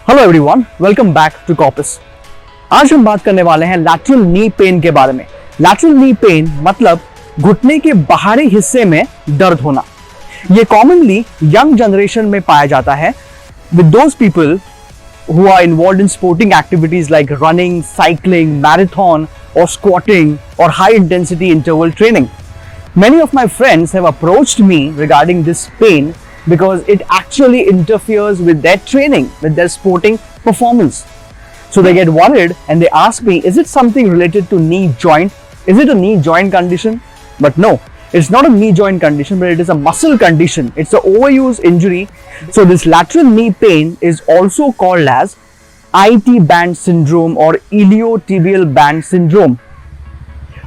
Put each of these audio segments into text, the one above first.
Hello everyone, welcome back to corpus. आज हम बात करने वाले हैं लैटरल नी पेन के बारे में। लैटरल नी पेन मतलब घुटने के बाहरी हिस्से में दर्द होना। ये कॉमनली यंग जनरेशन में पाया जाता है with those people who are involved in sporting activities like running, cycling, marathon or squatting or high intensity interval training. Many of my friends have approached me regarding this pain because it actually interferes with their training, with their sporting performance. So they get worried and they ask me, is it something related to knee joint? Is it a knee joint condition? But no, it's not a knee joint condition, but it is a muscle condition. It's an overuse injury. So this lateral knee pain is also called as IT band syndrome or iliotibial band syndrome.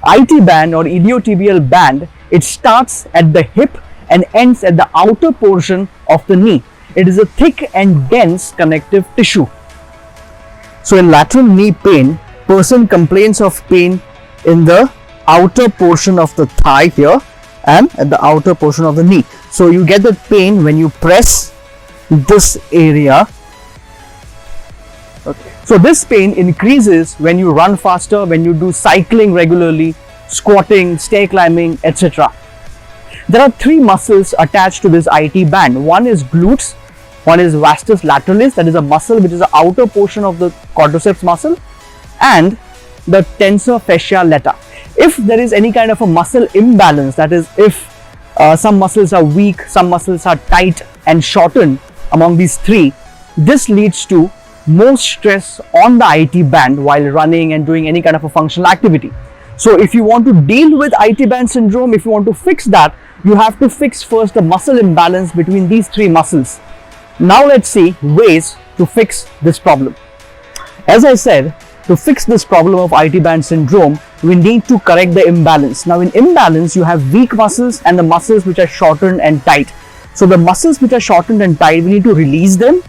IT band or iliotibial band, it starts at the hip and ends at the outer portion of the knee. It is a thick and dense connective tissue. So in lateral knee pain, person complains of pain in the outer portion of the thigh here and at the outer portion of the knee. So you get the pain when you press this area. Okay. So this pain increases when you run faster, when you do cycling regularly, squatting, stair climbing, etc. There are three muscles attached to this IT band. One is glutes, one is vastus lateralis, that is a muscle which is the outer portion of the quadriceps muscle, and the tensor fascia lata. If there is any kind of a muscle imbalance, that is if some muscles are weak, some muscles are tight and shortened among these three, this leads to more stress on the IT band while running and doing any kind of a functional activity. So if you want to deal with IT band syndrome, if you want to fix that, you have to fix first the muscle imbalance between these three muscles. Now let's see ways to fix this problem. As I said, to fix this problem of IT band syndrome, we need to correct the imbalance. Now in imbalance, you have weak muscles and the muscles which are shortened and tight. So the muscles which are shortened and tight, we need to release them,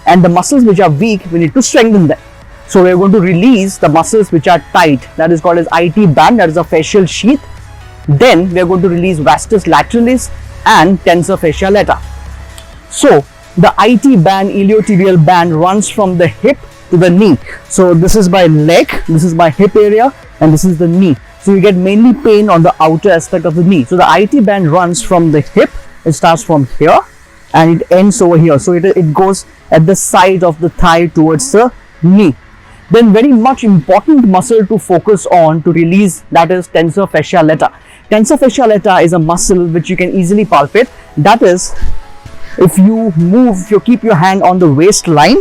and the muscles which are weak, we need to strengthen them. So we are going to release the muscles which are tight, that is called as IT band, that is a fascial sheath. Then we are going to release vastus lateralis and tensor fascia lata. So the IT band, iliotibial band runs from the hip to the knee. So this is my leg, this is my hip area, and this is the knee. So you get mainly pain on the outer aspect of the knee. So the IT band runs from the hip, it starts from here and it ends over here. So it goes at the side of the thigh towards the knee. Then very much important muscle to focus on to release, that is tensor fascia lata. Tensor fascia lata is a muscle which you can easily palpate. That is, if you keep your hand on the waistline,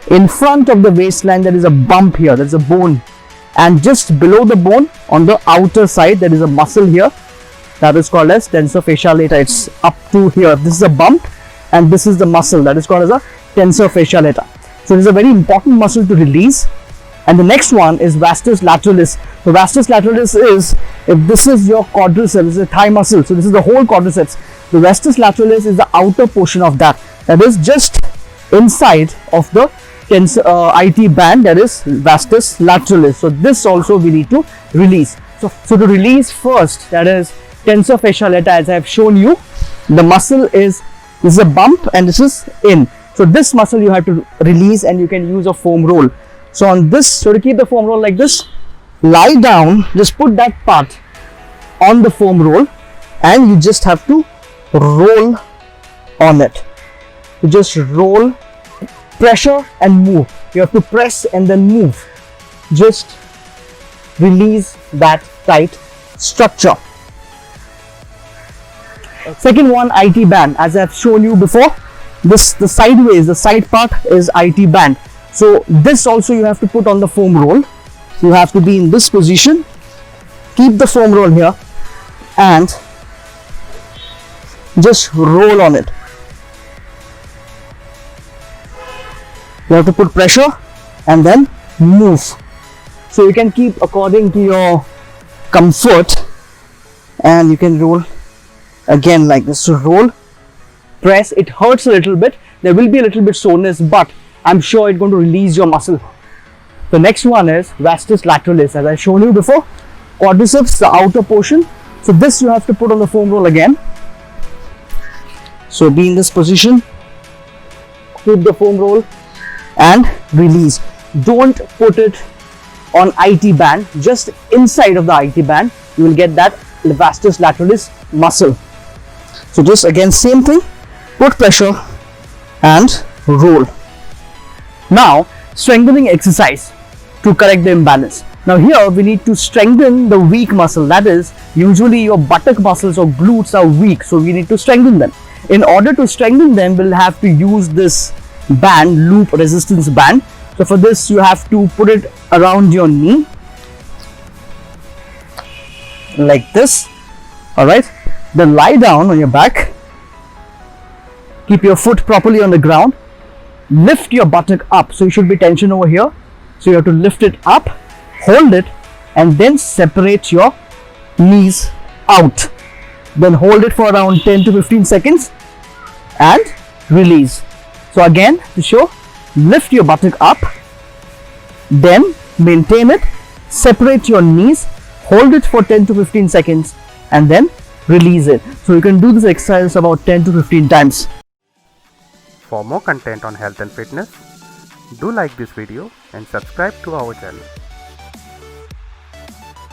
in front of the waistline there is a bump here, there is a bone, and just below the bone on the outer side there is a muscle here that is called as tensor fascia lata. It's up to here. This is a bump and this is the muscle that is called as a tensor fascia lata. So it is a very important muscle to release. And the next one is vastus lateralis. The vastus lateralis is, if this is your quadriceps, this is a thigh muscle, so this is the whole quadriceps. The vastus lateralis is the outer portion of that. That is just inside of the IT band, that is vastus lateralis. So this also we need to release. So to release first, that is tensor fascia lata, as I have shown you, the muscle is, this is a bump and this is in. So this muscle you have to release, and you can use a foam roll. So on this, so to keep the foam roll like this, lie down, just put that part on the foam roll and you just have to roll on it. You just roll, pressure and move. You have to press and then move. Just release that tight structure. Second one, IT band. As I have shown you before, the sideways, the side part is IT band. So this also you have to put on the foam roll. You have to be in this position, keep the foam roll here and just roll on it. You have to put pressure and then move. So you can keep according to your comfort, and you can roll again like this. So roll, press, it hurts a little bit, there will be a little bit soreness, but I'm sure it's going to release your muscle. The next one is vastus lateralis. As I shown you before, quadriceps, the outer portion. So this you have to put on the foam roll again. So be in this position, keep the foam roll and release. Don't put it on IT band, just inside of the IT band you will get that vastus lateralis muscle. So just again same thing, put pressure and roll. Now strengthening exercise to correct the imbalance. Now here we need to strengthen the weak muscle, that is usually your buttock muscles or glutes are weak, so we need to strengthen them. In order to strengthen them, we'll have to use this band, loop resistance band. So for this you have to put it around your knee like this. Alright, then lie down on your back, keep your foot properly on the ground, lift your buttock up, so you should be tension over here, so you have to lift it up, hold it and then separate your knees out, then hold it for around 10 to 15 seconds and release. So again to show, lift your buttock up, then maintain it, separate your knees, hold it for 10 to 15 seconds and then release it. So you can do this exercise about 10 to 15 times. For more content on health and fitness, do like this video and subscribe to our channel.